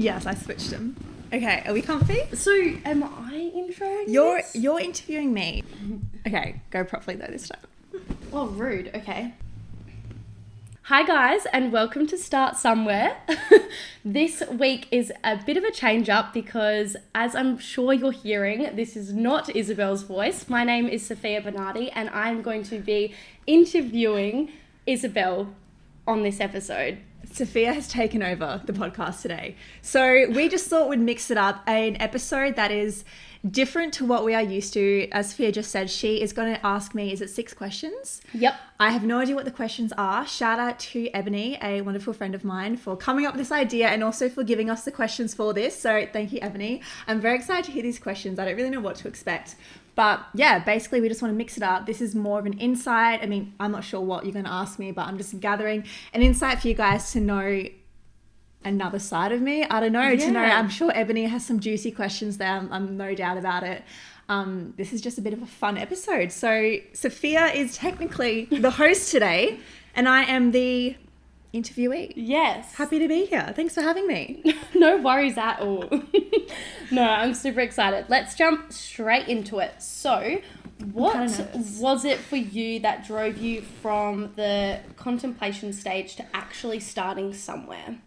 Yes, I switched them. Okay, are we comfy? So, am I introing You're interviewing me. Okay, go properly though this time. Oh, rude. Okay. Hi guys, and welcome to Start Somewhere. This week is a bit of a change up because, as I'm sure you're hearing, this is not Isabel's voice. My name is Sophia Bernardi, and I'm going to be interviewing Isabel on this episode. Sophia has taken over the podcast today. So we just thought we'd mix it up. An episode that is different to what we are used to. As Sophia just said, she is going to ask me, is it 6 questions? Yep. I have no idea what the questions are. Shout out to Ebony, a wonderful friend of mine, for coming up with this idea and also for giving us the questions for this. So thank you, Ebony. I'm very excited to hear these questions. I don't really know what to expect. But yeah, basically we just want to mix it up. This is more of an insight. I mean, I'm not sure what you're going to ask me, but I'm just gathering an insight for you guys to know another side of me. I don't know, to know. I'm sure Ebony has some juicy questions there. I'm no doubt about it. This is just a bit of a fun episode. So Sophia is technically the host today and I am the interviewee. Yes. Happy to be here. Thanks for having me. No worries at all. No, I'm super excited. Let's jump straight into it. So, what was it for you that drove you from the contemplation stage to actually starting somewhere?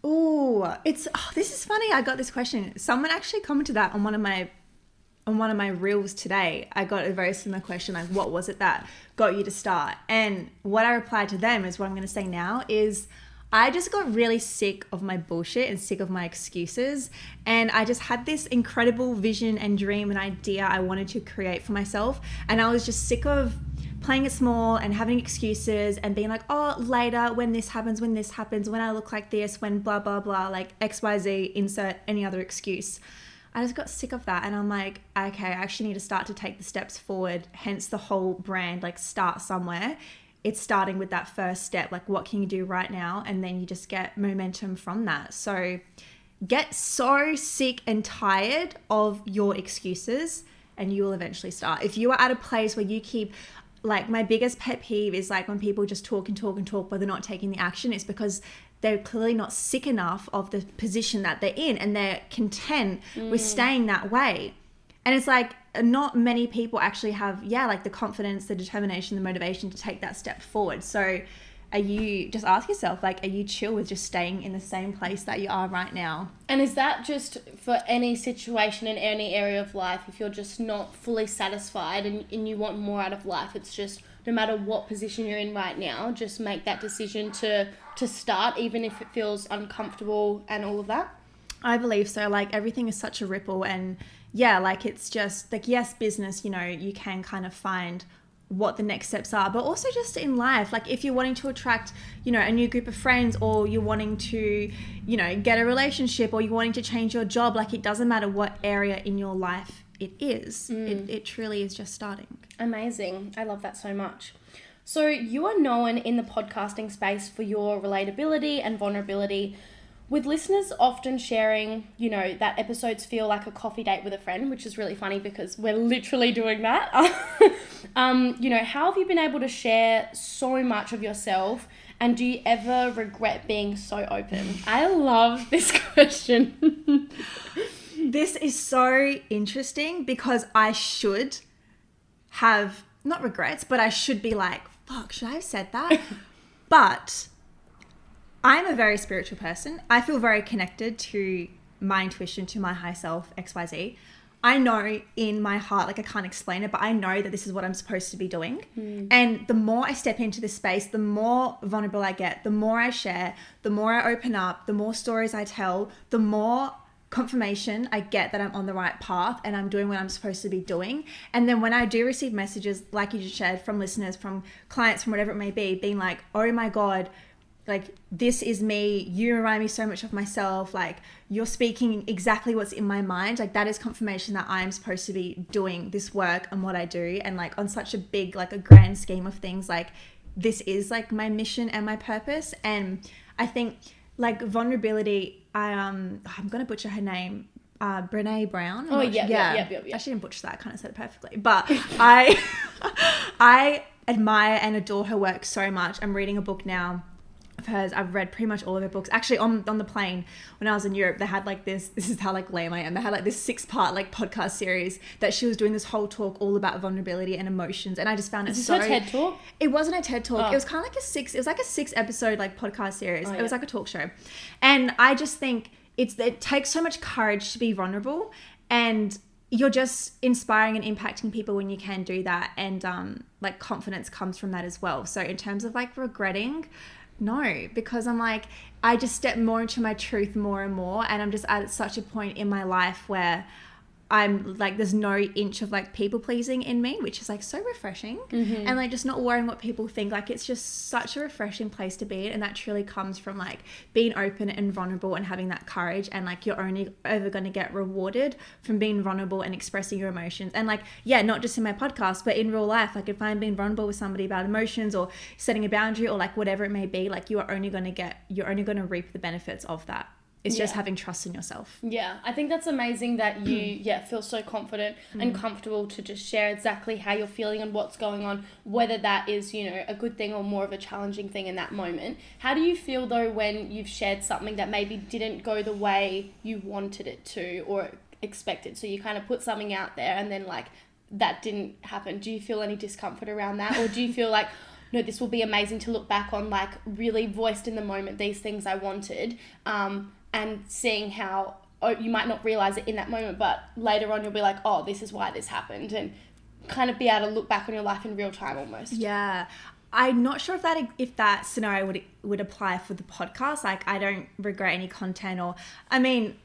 This is funny. I got this question. Someone actually commented that on one of my reels today. I got a very similar question, like, what was it that got you to start? And what I replied to them is what I'm going to say now is I just got really sick of my bullshit and sick of my excuses. And I just had this incredible vision and dream and idea I wanted to create for myself. And I was just sick of playing it small and having excuses and being like, oh, later, when this happens, when I look like this, when blah, blah, blah, like XYZ, insert any other excuse. I just got sick of that. And I'm like, okay, I actually need to start to take the steps forward. Hence the whole brand, like, start somewhere. It's starting with that first step. Like, what can you do right now? And then you just get momentum from that. So get so sick and tired of your excuses and you will eventually start. If you are at a place where you keep, like, my biggest pet peeve is like when people just talk and talk and talk, but they're not taking the action. It's because they're clearly not sick enough of the position that they're in and they're content with staying that way. And it's like, not many people actually have, like, the confidence, the determination, the motivation to take that step forward. So just ask yourself, like, are you chill with just staying in the same place that you are right now? And is that just for any situation in any area of life? If you're just not fully satisfied and you want more out of life, it's just no matter what position you're in right now, just make that decision to start, even if it feels uncomfortable and all of that? I believe so. Like, everything is such a ripple and like, it's just like, yes, business, you can kind of find what the next steps are, but also just in life, like, if you're wanting to attract, a new group of friends, or you're wanting to, get a relationship, or you're wanting to change your job, like, it doesn't matter what area in your life it is. It truly is just starting. Amazing. I love that so much. So you are known in the podcasting space for your relatability and vulnerability, with listeners often sharing, that episodes feel like a coffee date with a friend, which is really funny because we're literally doing that. How have you been able to share so much of yourself, and do you ever regret being so open? I love this question. This is so interesting because I should have, not regrets, but I should be like, fuck, should I have said that? But I'm a very spiritual person. I feel very connected to my intuition, to my high self, XYZ. I know in my heart, like, I can't explain it, but I know that this is what I'm supposed to be doing. And the more I step into this space, the more vulnerable I get, the more I share, the more I open up, the more stories I tell, the more confirmation I get that I'm on the right path and I'm doing what I'm supposed to be doing. And then when I do receive messages, like you just shared, from listeners, from clients, from whatever it may be, being like, oh my God, like, this is me, you remind me so much of myself, like, you're speaking exactly what's in my mind, like, that is confirmation that I'm supposed to be doing this work and what I do. And, like, on such a big, like, a grand scheme of things, like, this is, like, my mission and my purpose. And I think, like, vulnerability, I'm gonna butcher her name, Brene Brown. Oh, yeah. I shouldn't butcher that, I kind of said it perfectly, but I admire and adore her work so much. I'm reading a book now of hers. I've read pretty much all of her books. Actually, on the plane when I was in Europe, they had like this is how like lame I am. They had like this 6-part like podcast series that she was doing this whole talk all about vulnerability and emotions. And I just found it so... Is this her TED Talk? It wasn't a TED Talk. It was kind of like it was like a 6-episode like podcast series. It was like a talk show. And I just think it takes so much courage to be vulnerable, and you're just inspiring and impacting people when you can do that. And like confidence comes from that as well. So in terms of like regretting, no, because I'm like, I just step more into my truth more and more. And I'm just at such a point in my life where I'm like, there's no inch of like people pleasing in me, which is like so refreshing. And like just not worrying what people think. Like it's just such a refreshing place to be in. And that truly comes from like being open and vulnerable and having that courage. And like you're only ever going to get rewarded from being vulnerable and expressing your emotions. And like, yeah, not just in my podcast, but in real life. Like if I'm being vulnerable with somebody about emotions or setting a boundary or like whatever it may be, like you're only going to reap the benefits of that. It's just having trust in yourself. Yeah, I think that's amazing that you feel so confident and comfortable to just share exactly how you're feeling and what's going on, whether that is, you know, a good thing or more of a challenging thing in that moment. How do you feel though when you've shared something that maybe didn't go the way you wanted it to or expected? So you kind of put something out there and then like that didn't happen. Do you feel any discomfort around that? Or do you feel like, no, this will be amazing to look back on, like really voiced in the moment these things I wanted, and seeing how you might not realize it in that moment, but later on you'll be like, oh, this is why this happened, and kind of be able to look back on your life in real time almost. Yeah. I'm not sure if that scenario would apply for the podcast. Like I don't regret any content, or I mean,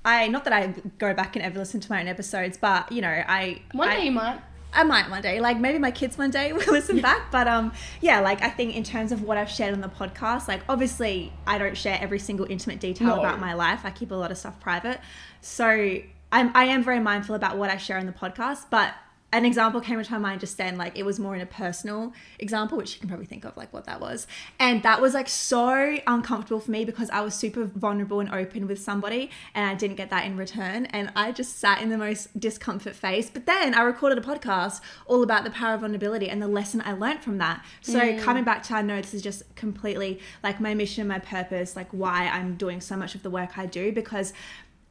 not that I go back and ever listen to my own episodes, but you know, One day you might. I might one day, like maybe my kids one day will listen back. But yeah, like I think in terms of what I've shared on the podcast, like obviously I don't share every single intimate detail about my life. I keep a lot of stuff private. So I am very mindful about what I share on the podcast, but an example came into my mind just then, like it was more in a personal example, which you can probably think of like what that was. And that was like so uncomfortable for me because I was super vulnerable and open with somebody and I didn't get that in return. And I just sat in the most discomfort phase. But then I recorded a podcast all about the power of vulnerability and the lesson I learned from that. So coming back to, I know this is just completely like my mission and my purpose, like why I'm doing so much of the work I do, because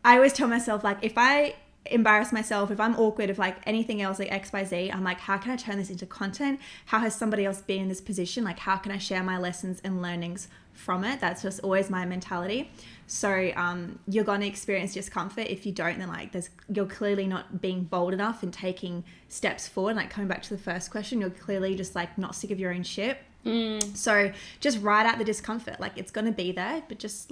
I always tell myself like if I embarrass myself, if I'm awkward, if like anything else like XYZ, I'm like, how can I turn this into content? How has somebody else been in this position? Like how can I share my lessons and learnings from it? That's just always my mentality. So you're going to experience discomfort. If you don't, then like you're clearly not being bold enough and taking steps forward. Like coming back to the first question, you're clearly just like not sick of your own shit. So just ride out the discomfort. Like it's going to be there, but just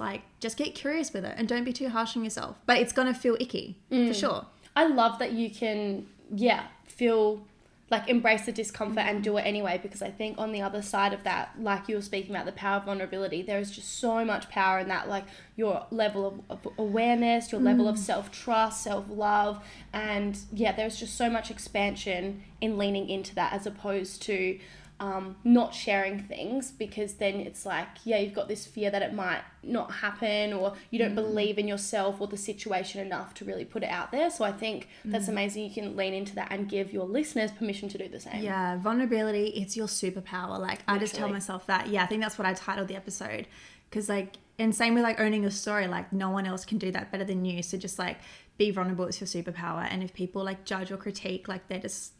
get curious with it and don't be too harsh on yourself. But it's going to feel icky for sure. I love that you can, feel like embrace the discomfort and do it anyway, because I think on the other side of that, like you were speaking about the power of vulnerability, there is just so much power in that, like your level of awareness, your level of self-trust, self-love, and there's just so much expansion in leaning into that as opposed to not sharing things, because then it's like, you've got this fear that it might not happen, or you don't believe in yourself or the situation enough to really put it out there. So I think that's amazing. You can lean into that and give your listeners permission to do the same. Yeah, vulnerability, it's your superpower. Like I just tell myself that. Yeah, I think that's what I titled the episode, because like, and same with like owning your story, like no one else can do that better than you. So just like be vulnerable, it's your superpower. And if people like judge or critique, like they're just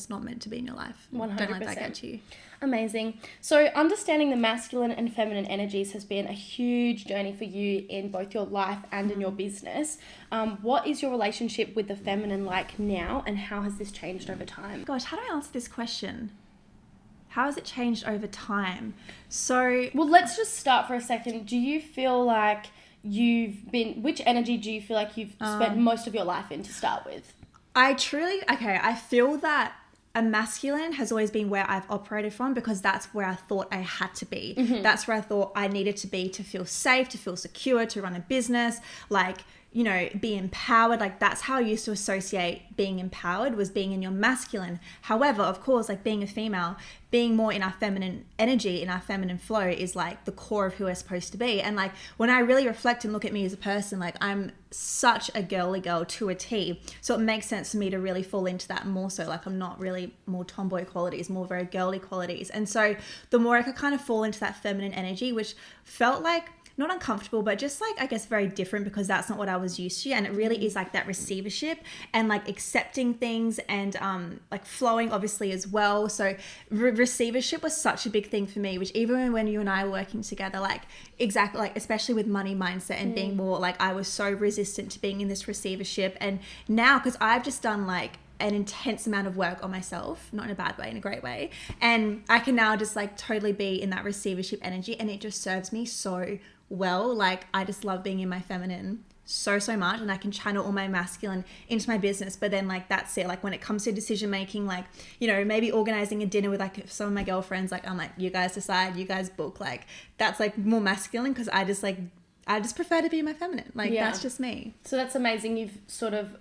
not meant to be in your life. 100%. Don't let that get to you. Amazing. So understanding the masculine and feminine energies has been a huge journey for you in both your life and in your business. What is your relationship with the feminine like now, and how has this changed over time? Gosh, how do I answer this question? How has it changed over time? So... Well, let's just start for a second. Do you feel like which energy do you feel like you've spent most of your life in to start with? I feel that a masculine has always been where I've operated from, because that's where I thought I had to be. That's where I thought I needed to be to feel safe, to feel secure, to run a business. Like, you know, be empowered. Like that's how I used to associate being empowered, was being in your masculine. However, of course, like being a female, being more in our feminine energy, in our feminine flow is like the core of who we're supposed to be. And like when I really reflect and look at me as a person, like I'm such a girly girl to a T. So it makes sense for me to really fall into that more so. Like I'm not really more tomboy qualities, more very girly qualities. And so the more I could kind of fall into that feminine energy, which felt like not uncomfortable, but just like, I guess, very different, because that's not what I was used to. And it really is like that receivership and like accepting things and like flowing obviously as well. So receivership was such a big thing for me, which even when you and I were working together, like exactly, like especially with money mindset and being more like, I was so resistant to being in this receivership. And now, because I've just done like an intense amount of work on myself, not in a bad way, in a great way, and I can now just like totally be in that receivership energy, and it just serves me so well. Like I just love being in my feminine so much, and I can channel all my masculine into my business. But then like that's it, like when it comes to decision making, like, you know, maybe organizing a dinner with like some of my girlfriends, like I'm like, you guys decide, you guys book, like that's like more masculine, because I just prefer to be in my feminine, like that's just me. So that's amazing. You've sort of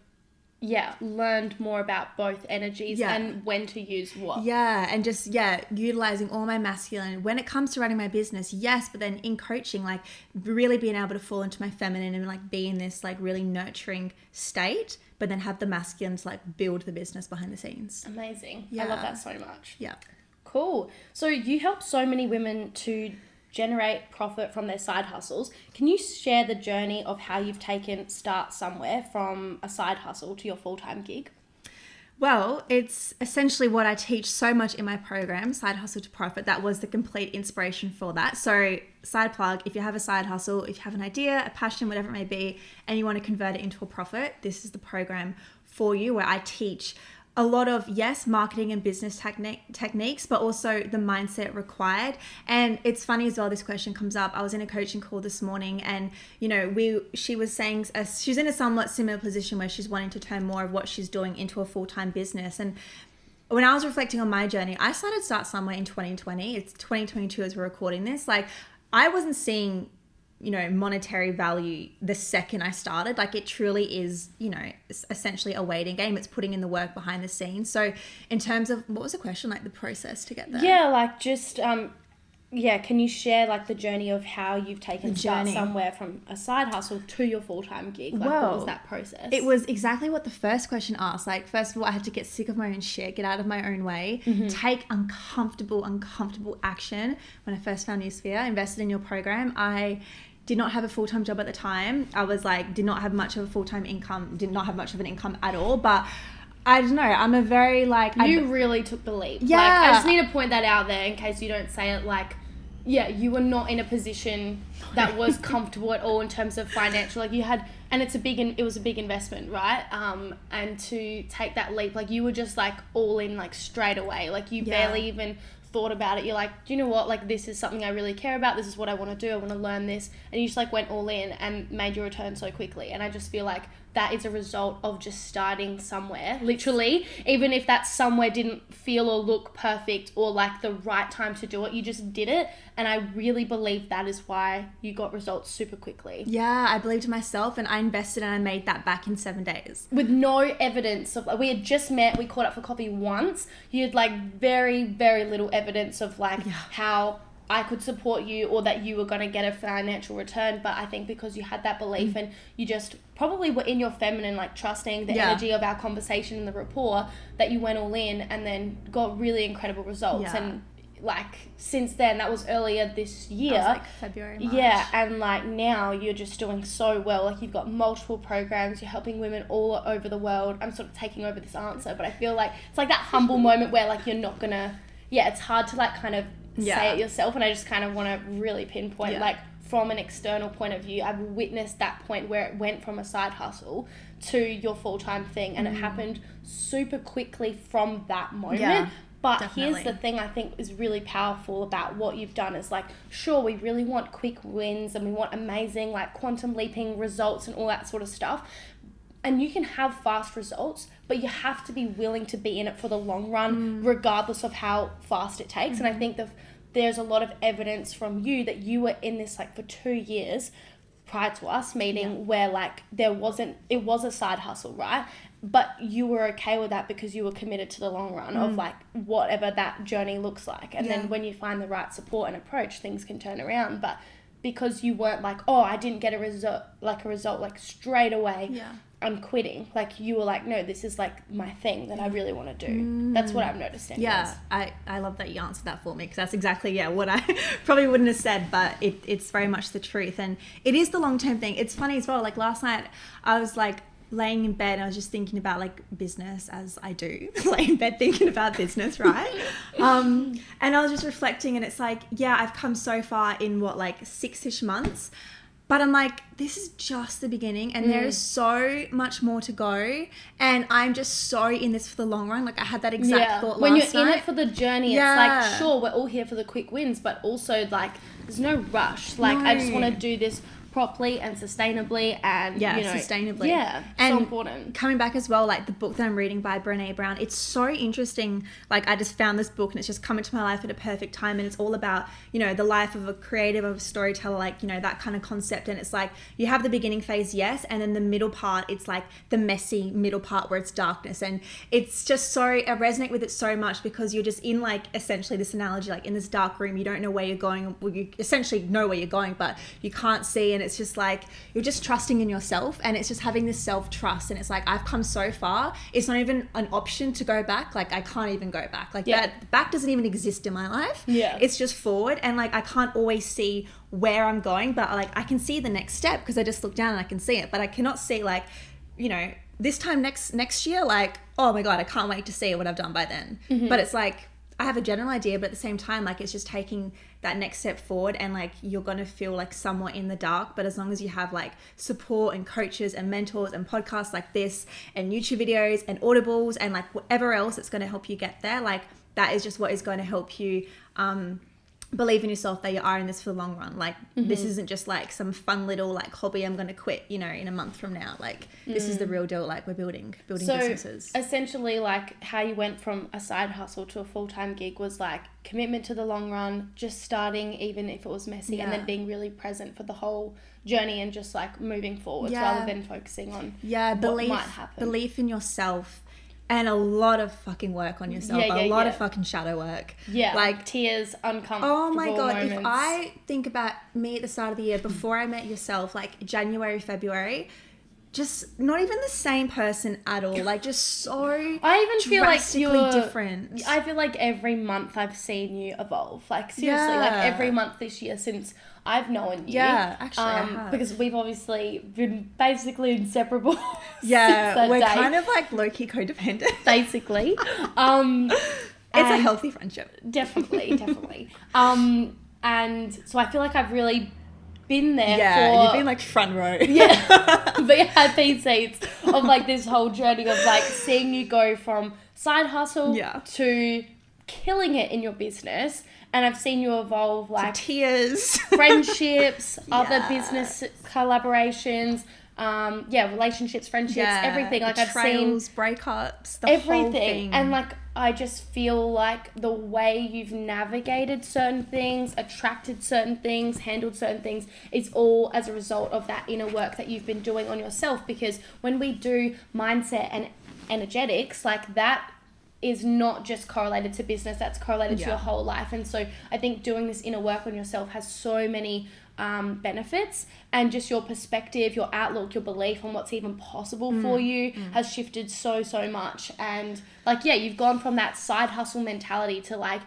learned more about both energies and when to use what. Yeah, and just, utilizing all my masculine when it comes to running my business, yes, but then in coaching, like really being able to fall into my feminine and like be in this like really nurturing state, but then have the masculine to like build the business behind the scenes. Amazing. I love that so much. Yeah. Cool. So you help so many women to generate profit from their side hustles. Can you share the journey of how you've taken Start Somewhere from a side hustle to your full-time gig? Well, it's essentially what I teach so much in my program, Side Hustle to Profit. That was the complete inspiration for that. So side plug, if you have a side hustle, if you have an idea, a passion, whatever it may be, and you want to convert it into a profit, this is the program for you, where I teach a lot of, yes, marketing and business techniques, but also the mindset required. And it's funny as well, this question comes up. I was in a coaching call this morning, and, you know, she was saying she's in a somewhat similar position where she's wanting to turn more of what she's doing into a full-time business. And when I was reflecting on my journey, I started Start Somewhere in 2020. It's 2022 as we're recording this. Like, I wasn't seeing, you know, monetary value the second I started. Like it truly is, you know, essentially a waiting game. It's putting in the work behind the scenes. So in terms of, what was the question, like the process to get there? Yeah, like just, can you share like the journey of how you've taken Start Somewhere from a side hustle to your full-time gig? Like what was that process? It was exactly what the first question asked. Like, first of all, I had to get sick of my own shit, get out of my own way, take uncomfortable action. When I first found Newsphere, invested in your program, I did not have a full-time job at the time. I was like, did not have much of a full-time income, did not have much of an income at all. But I don't know, I'm a very like... You really took the leap. Yeah. Like, I just need to point that out there in case you don't say it, like, yeah, you were not in a position that was comfortable at all in terms of financial. Like you had, and it was a big investment, right? And to take that leap, like you were just like all in like straight away. Like you barely even thought about it. You're like, do you know what? Like this is something I really care about. This is what I want to do. I want to learn this. And you just like went all in and made your return so quickly. And I just feel like that is a result of just starting somewhere, literally. Even if that somewhere didn't feel or look perfect or like the right time to do it, you just did it. And I really believe that is why you got results super quickly. Yeah, I believed in myself and I invested and I made that back in 7 days. With no evidence of, like, we had just met, we caught up for coffee once. You had like very, very little evidence of like how I could support you or that you were going to get a financial return. But I think because you had that belief and you just probably were in your feminine, like trusting the energy of our conversation and the rapport, that you went all in and then got really incredible results. And like since then, that was earlier this year. That was like February, March. Yeah, and like now you're just doing so well. Like you've got multiple programs, you're helping women all over the world. I'm sort of taking over this answer, but I feel like it's like that humble moment where like you're not gonna, it's hard to like kind of say it yourself, and I just kind of want to really pinpoint like from an external point of view, I've witnessed that point where it went from a side hustle to your full-time thing, and it happened super quickly from that moment. But here's the thing I think is really powerful about what you've done is like, sure, we really want quick wins and we want amazing like quantum leaping results and all that sort of stuff, and you can have fast results, but you have to be willing to be in it for the long run, regardless of how fast it takes. And I think there's a lot of evidence from you that you were in this like for 2 years, prior to us meeting where like it was a side hustle, right? But you were okay with that because you were committed to the long run of like whatever that journey looks like. And then when you find the right support and approach, things can turn around. But because you weren't like, oh, I didn't get a result like straight away, I'm quitting. Like you were like, no, this is like my thing that I really want to do. That's what I've noticed. Yeah, I love that you answered that for me, because that's exactly what I probably wouldn't have said, but it's very much the truth. And it is the long-term thing. It's funny as well, like last night I was like laying in bed and I was just thinking about like business, as I do, lay in bed thinking about business, right? And I was just reflecting, and it's like, I've come so far in like 6-ish months, but I'm like, this is just the beginning, and there is so much more to go, and I'm just so in this for the long run. Like I had that exact thought when last you're night. in it for the journey, it's like, sure, we're all here for the quick wins, but also like there's no rush. Like I just want to do this properly and sustainably, and sustainably. And so important. Coming back as well, like the book that I'm reading by Brené Brown, it's so interesting. Like I just found this book and it's just come into my life at a perfect time, and it's all about the life of a creative, of a storyteller, like that kind of concept. And it's like you have the beginning phase, and then the middle part, it's like the messy middle part where it's darkness, and it's just so, I resonate with it so much, because you're just in like essentially this analogy, like in this dark room, you don't know where you're going. Well, you essentially know where you're going, but you can't see, and it's just like you're just trusting in yourself, and it's just having this self-trust. And it's like, I've come so far, it's not even an option to go back. Like I can't even go back, like that back doesn't even exist in my life. It's just forward, and like I can't always see where I'm going, but like I can see the next step because I just look down and I can see it, but I cannot see like this time next year, like, oh my god, I can't wait to see what I've done by then. But it's like I have a general idea, but at the same time, like it's just taking that next step forward, and like you're going to feel like somewhat in the dark, but as long as you have like support and coaches and mentors and podcasts like this and YouTube videos and audibles and like whatever else that's going to help you get there, like that is just what is going to help you believe in yourself, that you are in this for the long run. Like this isn't just like some fun little like hobby I'm going to quit in a month from now. Like this is the real deal. Like we're building businesses. Essentially, like how you went from a side hustle to a full-time gig was like commitment to the long run, just starting even if it was messy, and then being really present for the whole journey and just like moving forward rather than focusing on what might happen. Belief in yourself. And a lot of fucking work on yourself. A lot of fucking shadow work. Yeah. Like tears, uncomfortable oh my God. moments. If I think about me at the start of the year, before I met yourself, like January, February, just not even the same person at all. Like just so I even feel like you're different. I feel like every month I've seen you evolve. Like seriously, like every month this year since I've known you. Yeah, actually I have. Because we've obviously been basically inseparable. Yeah, we're kind of like low-key codependent. Basically. It's a healthy friendship. Definitely. And so I feel like I've really been there you've been like front row. VIP seats of like this whole journey of like seeing you go from side hustle to killing it in your business. And I've seen you evolve like to tears, friendships, other business collaborations, relationships, friendships, everything. Like betrayals, breakups, the everything. Whole thing. And like I just feel like the way you've navigated certain things, attracted certain things, handled certain things, it's all as a result of that inner work that you've been doing on yourself. Because when we do mindset and energetics, like that is not just correlated to business, that's correlated to your whole life. And so I think doing this inner work on yourself has so many benefits, and just your perspective, your outlook, your belief on what's even possible for you has shifted so much. And like you've gone from that side hustle mentality to like,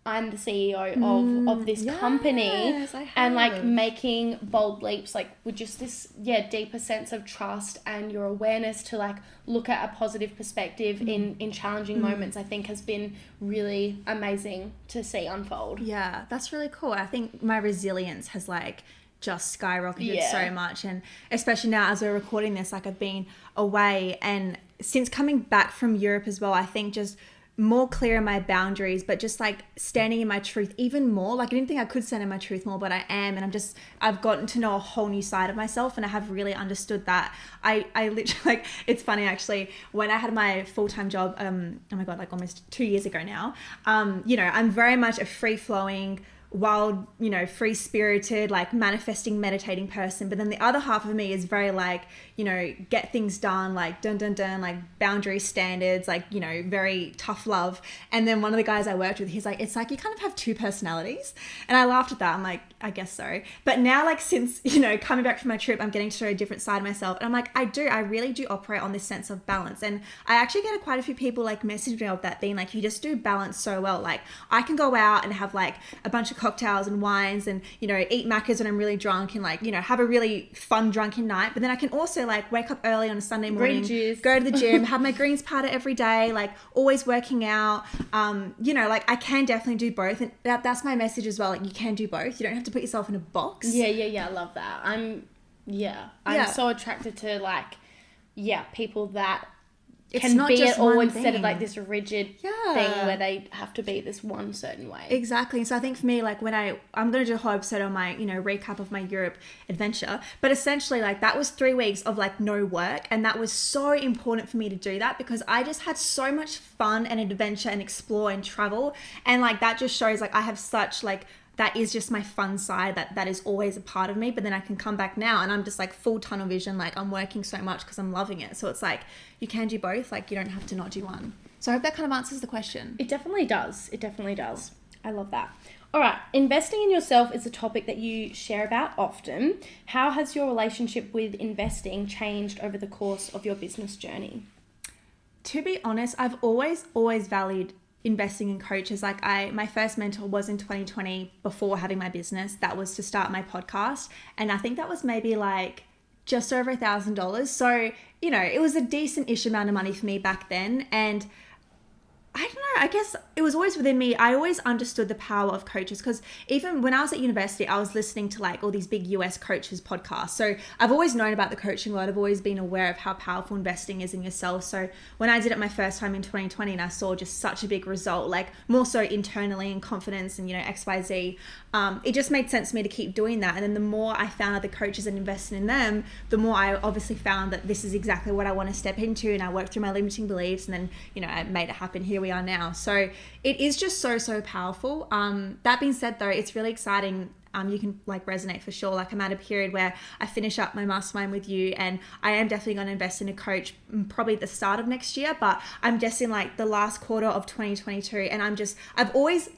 I'm the CEO of this company, and like making bold leaps, like with just this deeper sense of trust and your awareness to like look at a positive perspective in challenging moments, I think has been really amazing to see unfold. Yeah, that's really cool. I think my resilience has like just skyrocketed so much, and especially now as we're recording this, like I've been away, and since coming back from Europe as well, I think just more clear in my boundaries, but just like standing in my truth even more. Like I didn't think I could stand in my truth more, but I am, and I've gotten to know a whole new side of myself, and I have really understood that. I literally, like, it's funny actually, when I had my full-time job, oh my God, like almost 2 years ago now, I'm very much a free-flowing, wild, you know, free-spirited, like manifesting, meditating person. But then the other half of me is very like, you know, get things done, like dun dun dun, like boundary standards, like, you know, very tough love. And then one of the guys I worked with, he's like, it's like you kind of have two personalities. And I laughed at that. I'm like, I guess so. But now, like, since, you know, coming back from my trip, I'm getting to show a different side of myself. And I'm like, I really do operate on this sense of balance. And I actually get quite a few people like message me of that, being like, you just do balance so well. Like, I can go out and have like a bunch of cocktails and wines and, you know, eat macas when I'm really drunk and like, you know, have a really fun drunken night. But then I can also like wake up early on a Sunday morning, go to the gym, have my greens powder every day, like always working out. You know, like I can definitely do both. And that's my message as well. Like, you can do both. You don't have to put yourself in a box. Yeah. I love that. I'm so attracted to like, people that can be it all instead of like this rigid thing where they have to be this one certain way. Exactly. So I think for me, like when I'm going to do a whole episode on my, you know, recap of my Europe adventure, but essentially like that was 3 weeks of like no work. And that was so important for me to do that because I just had so much fun and adventure and explore and travel. And like, that just shows like I have such like, that is just my fun side that is always a part of me. But then I can come back now and I'm just like full tunnel vision. Like I'm working so much because I'm loving it. So it's like, you can do both. Like you don't have to not do one. So I hope that kind of answers the question. It definitely does. I love that. All right. Investing in yourself is a topic that you share about often. How has your relationship with investing changed over the course of your business journey? To be honest, I've always valued investing in coaches. Like my first mentor was in 2020 before having my business. That was to start my podcast. And I think that was maybe like just over $1,000. So, you know, it was a decent-ish amount of money for me back then. And I don't know, I guess it was always within me. I always understood the power of coaches because even when I was at university, I was listening to like all these big US coaches podcasts. So I've always known about the coaching world. I've always been aware of how powerful investing is in yourself. So when I did it my first time in 2020 and I saw just such a big result, like more so internally and confidence and, you know, XYZ, it just made sense to me to keep doing that. And then the more I found other coaches and invested in them, the more I obviously found that this is exactly what I want to step into. And I worked through my limiting beliefs and then, you know, I made it happen. Here we are now. So it is just so powerful. That being said though, it's really exciting. You can like resonate for sure. Like I'm at a period where I finish up my mastermind with you and I am definitely going to invest in a coach probably at the start of next year, but I'm just in like the last quarter of 2022 and I've always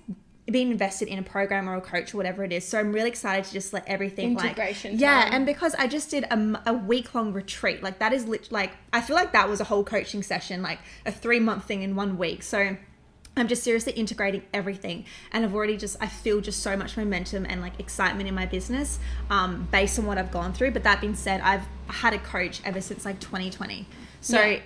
been invested in a program or a coach or whatever it is. So I'm really excited to just let everything integration like, time. And because I just did a week-long retreat, like that is like, I feel like that was a whole coaching session, like a 3-month thing in 1 week. So I'm just seriously integrating everything. And I feel just so much momentum and like excitement in my business based on what I've gone through. But that being said, I've had a coach ever since like 2020. So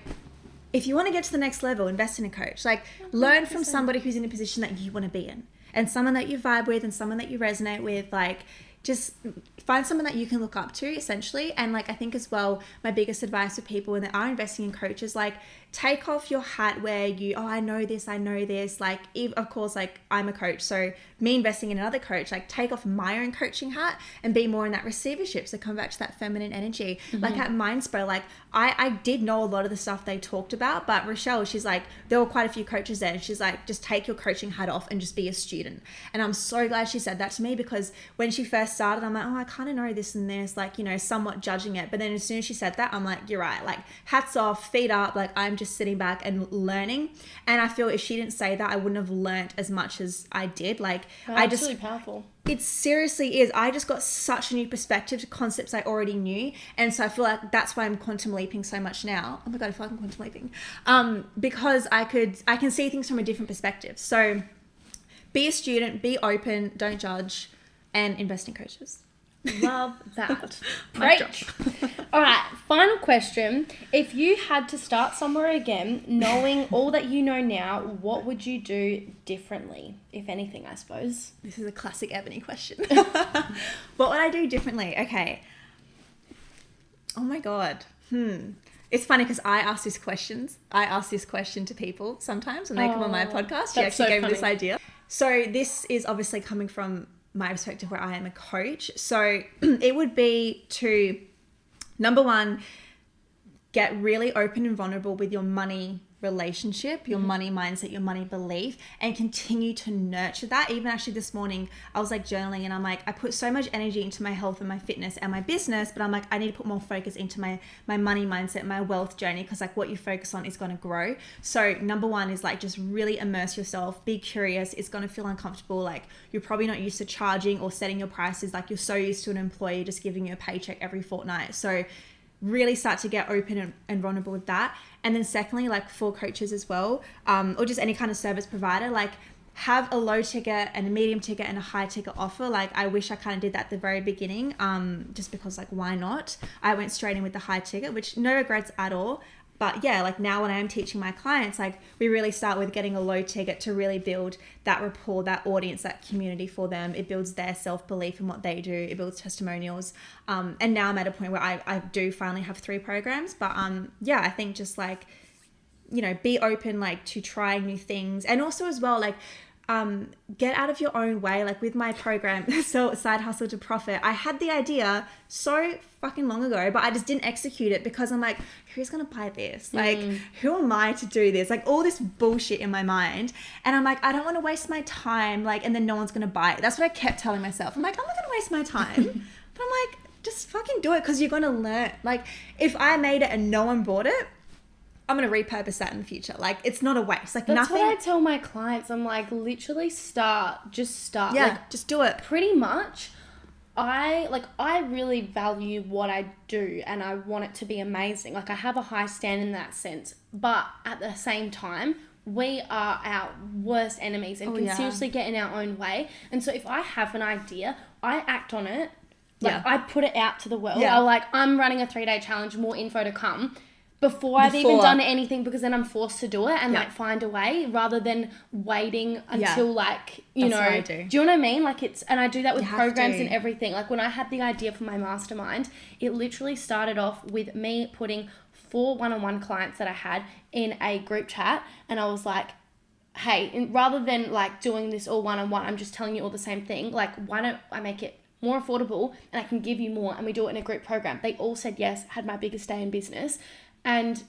if you want to get to the next level, invest in a coach. Like 100%. Learn from somebody who's in a position that you want to be in. And someone that you vibe with and someone that you resonate with, like just find someone that you can look up to essentially. And like I think as well, my biggest advice for people when they are investing in coaches, like take off your hat where I know this, like of course, like I'm a coach, so me investing in another coach, like take off my own coaching hat and be more in that receivership. So come back to that feminine energy. Like at Mindspo, like I did know a lot of the stuff they talked about, but Rochelle, she's like, there were quite a few coaches there and she's like, just take your coaching hat off and just be a student. And I'm so glad she said that to me because when she first started, I'm like, I kind of know this and this, like, you know, somewhat judging it. But then as soon as she said that, I'm like, you're right, like hats off, feet up, like I'm just sitting back and learning. And I feel if she didn't say that, I wouldn't have learnt as much as I did. Like absolutely powerful. It seriously is. I just got such a new perspective to concepts I already knew. And so I feel like that's why I'm quantum leaping so much now. Oh my God, I feel like I'm quantum leaping. Because I can see things from a different perspective. So be a student, be open, don't judge, and invest in coaches. Love that. Great. All right, final question. If you had to start somewhere again, knowing all that you know now, what would you do differently, if anything, I suppose? This is a classic Ebony question. What would I do differently? Okay. Oh my God. It's funny because I ask this question to people sometimes when they come on my podcast. She actually gave me this idea. So this is obviously coming from my perspective where I am a coach. So it would be to, number one, get really open and vulnerable with your money relationship, your money mindset, your money belief, and continue to nurture that. Even actually this morning, I was like journaling, and I'm like, I put so much energy into my health and my fitness and my business, but I'm like, I need to put more focus into my money mindset, my wealth journey, because like what you focus on is going to grow. So number one is like, just really immerse yourself, be curious. It's going to feel uncomfortable. Like you're probably not used to charging or setting your prices. Like you're so used to an employee just giving you a paycheck every fortnight. So really start to get open and vulnerable with that. And then secondly, like for coaches as well, or just any kind of service provider, like have a low ticket and a medium ticket and a high ticket offer. Like I wish I kind of did that at the very beginning, just because like, why not? I went straight in with the high ticket, which no regrets at all. But yeah, like now when I am teaching my clients, like we really start with getting a low ticket to really build that rapport, that audience, that community for them. It builds their self-belief in what they do. It builds testimonials. And now I'm at a point where I do finally have 3 programs. But yeah, I think just like, you know, be open like to trying new things. And also as well, like get out of your own way. Like with my program, so Side Hustle to Profit, I had the idea so fucking long ago, but I just didn't execute it because I'm like, who's gonna buy this? Like, who am I to do this? Like all this bullshit in my mind. And I'm like, I don't want to waste my time. Like, and then no one's gonna buy it. That's what I kept telling myself. I'm like, I'm not gonna waste my time. But I'm like, just fucking do it, because you're gonna learn. Like if I made it and no one bought it, I'm going to repurpose that in the future. Like, it's not a waste. Like, That's nothing. what I tell my clients. I'm like, literally just start. Yeah, like, just do it. Pretty much, I really value what I do and I want it to be amazing. Like, I have a high standard in that sense. But at the same time, we are our worst enemies and can seriously get in our own way. And so if I have an idea, I act on it. Like, I put it out to the world. I'm running a 3-day challenge, more info to come. Before I've even done anything, because then I'm forced to do it and like find a way, rather than waiting until like, you know, what I do you know what I mean? Like and I do that with programs and everything. Like when I had the idea for my mastermind, it literally started off with me putting 4 one-on-one clients that I had in a group chat. And I was like, hey, rather than like doing this all one-on-one, I'm just telling you all the same thing. Like, why don't I make it more affordable and I can give you more, and we do it in a group program? They all said yes, had my biggest day in business. And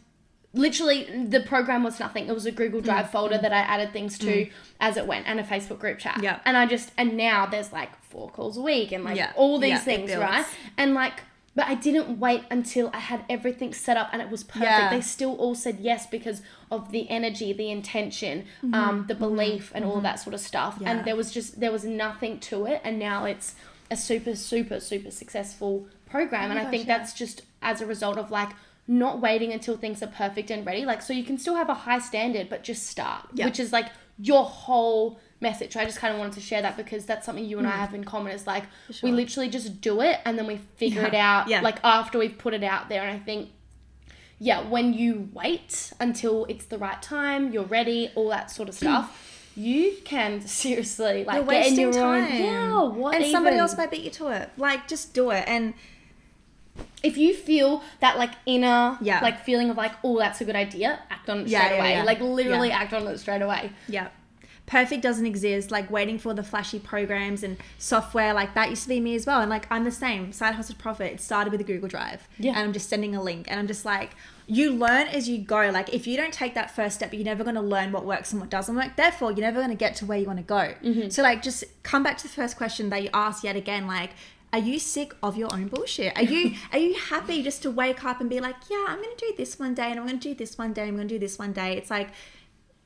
literally the program was nothing. It was a Google Drive folder that I added things to as it went, and a Facebook group chat. Yeah. And now there's like 4 calls a week and like all these things, right? And like, but I didn't wait until I had everything set up and it was perfect. Yeah. They still all said yes because of the energy, the intention, the belief and all that sort of stuff. Yeah. And there was nothing to it. And now it's a super, super, super successful program. And I think that's just as a result of like, not waiting until things are perfect and ready. Like, so you can still have a high standard, but just start, which is like your whole message. I just kind of wanted to share that because that's something you and I have in common, is like, we literally just do it and then we figure it out like after we've put it out there. And I think, when you wait until it's the right time, you're ready, all that sort of stuff, you can seriously like get in your own, and somebody else might beat you to it. Like, just do it. And if you feel that like inner like feeling of like, oh, that's a good idea, act on it straight away. Like literally act on it straight away. Yeah. Perfect doesn't exist. Like waiting for the flashy programs and software, like that used to be me as well. And like, I'm the same. Side Hustle to Profit, it started with a Google Drive. Yeah. And I'm just sending a link and I'm just like, you learn as you go. Like if you don't take that first step, you're never going to learn what works and what doesn't work. Therefore, you're never going to get to where you want to go. Mm-hmm. So like, just come back to the first question that you asked yet again. Like, are you sick of your own bullshit? Are you happy just to wake up and be like, yeah, I'm going to do this one day and I'm going to do this one day and I'm going to do this one day? It's like,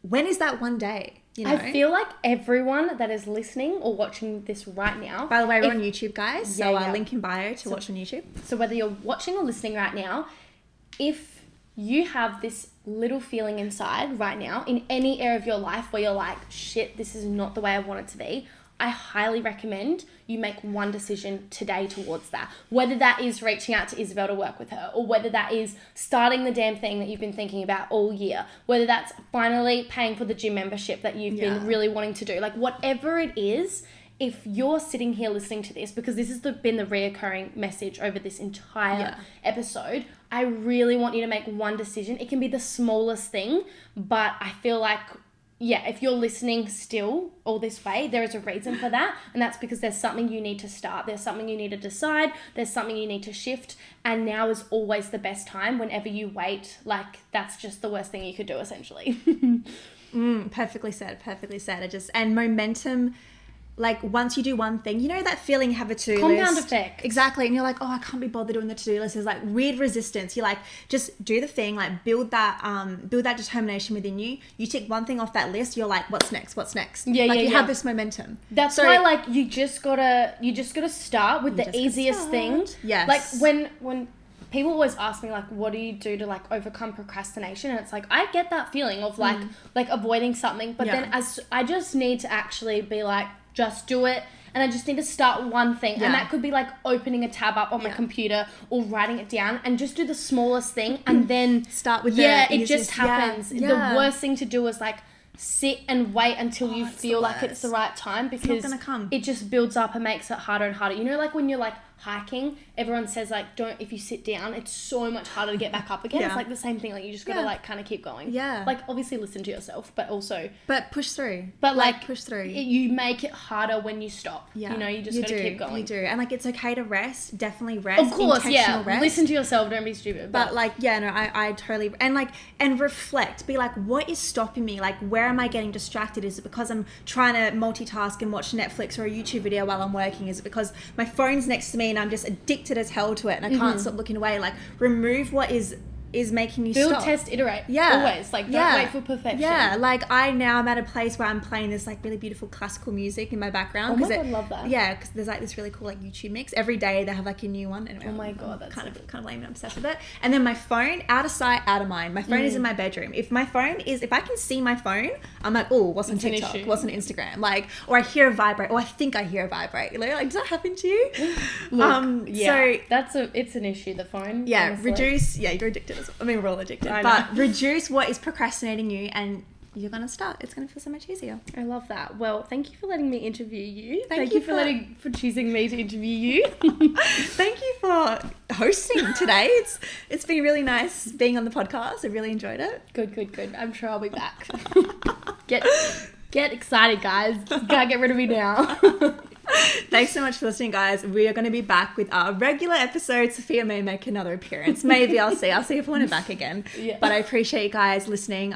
when is that one day? You know? I feel like everyone that is listening or watching this right now. By the way, we're on YouTube, guys. So link in bio to watch on YouTube. So whether you're watching or listening right now, if you have this little feeling inside right now in any area of your life where you're like, shit, this is not the way I want it to be, I highly recommend you make one decision today towards that. Whether that is reaching out to Isabel to work with her, or whether that is starting the damn thing that you've been thinking about all year, whether that's finally paying for the gym membership that you've been really wanting to do. Like whatever it is, if you're sitting here listening to this, because this has been the reoccurring message over this entire episode, I really want you to make one decision. It can be the smallest thing, but I feel like if you're listening still all this way, there is a reason for that. And that's because there's something you need to start. There's something you need to decide. There's something you need to shift. And now is always the best time. Whenever you wait, like, that's just the worst thing you could do, essentially. Perfectly said. And momentum, like, once you do one thing, you know that feeling you have a to-do list? Compound effect. Exactly. And you're like, oh, I can't be bothered doing the to-do list. There's like weird resistance. You like, just do the thing, like build that determination within you. You tick one thing off that list. You're like, what's next? You have this momentum. That's why, like, you just gotta start with the easiest thing. Yes. Like when people always ask me, like, what do you do to, like, overcome procrastination? And it's like, I get that feeling of like avoiding something, but then as I just need to actually be like, just do it. And I just need to start one thing. And that could be like opening a tab up on my computer or writing it down, and just do the smallest thing and then start with it just happens. The worst thing to do is like sit and wait until you feel like it's the right time, because it's not gonna come. It just builds up and makes it harder and harder. You know, like when you're like hiking, everyone says like, if you sit down, it's so much harder to get back up again. It's like the same thing, like you just gotta like kind of keep going. Like obviously listen to yourself, but push through. But like push through. You make it harder when you stop. You know, you just gotta keep going. You do. And like, it's okay to rest. Definitely rest. Of course, rest. Listen to yourself, don't be stupid. But like, I totally, and reflect, be like, what is stopping me? Like, where am I getting distracted? Is it because I'm trying to multitask and watch Netflix or a YouTube video while I'm working? Is it because my phone's next to me and I'm just addicted as hell to it and I can't stop looking away? Like, remove what is making you build, stop. test, iterate. Always. Like, don't wait for perfection. Like, I'm at a place where I'm playing this like really beautiful classical music in my background. Oh my God, love that. Yeah, because there's like this really cool like YouTube mix. Every day they have like a new one. Anyway, oh my God, that's kind of lame and obsessed with it. And then my phone, out of sight, out of mind. My phone is in my bedroom. If I can see my phone, I'm like, oh, what's on TikTok? What's on Instagram? Like, or I hear a vibrate, or I think I hear a vibrate. Like, does that happen to you? Look, so it's an issue, the phone. Yeah, honestly. reduce. Yeah, you're addicted as well. I mean, we're all addicted. But reduce what is procrastinating you, and you're going to start. It's going to feel so much easier. I love that. Well, thank you for letting me interview you. Thank you for choosing me to interview you. Thank you for hosting today. It's been really nice being on the podcast. I really enjoyed it. Good. I'm sure I'll be back. Get excited, guys. You can't get rid of me now. Thanks so much for listening, guys. We are going to be back with our regular episode. Sophia may make another appearance. Maybe I'll see if I want it back again. But I appreciate you guys listening.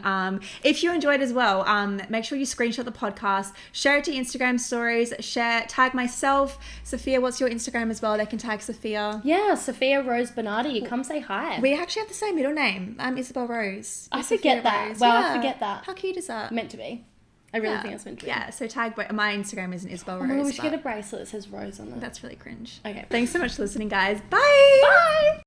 If you enjoyed as well, make sure you screenshot the podcast, share it to Instagram stories, tag myself. Sophia, what's your Instagram as well? They can tag Sophia. Yeah, Sophia Rose Bernardi. Come say hi. We actually have the same middle name. Isabel Rose. I forget that. Rose. Well, I forget that. How cute is that? Meant to be. I really think it's meant to be. Yeah, so tag my Instagram isn't Isabel Rose. Oh, we should get a bracelet that says Rose on it. That's really cringe. Okay. Thanks so much for listening, guys. Bye! Bye!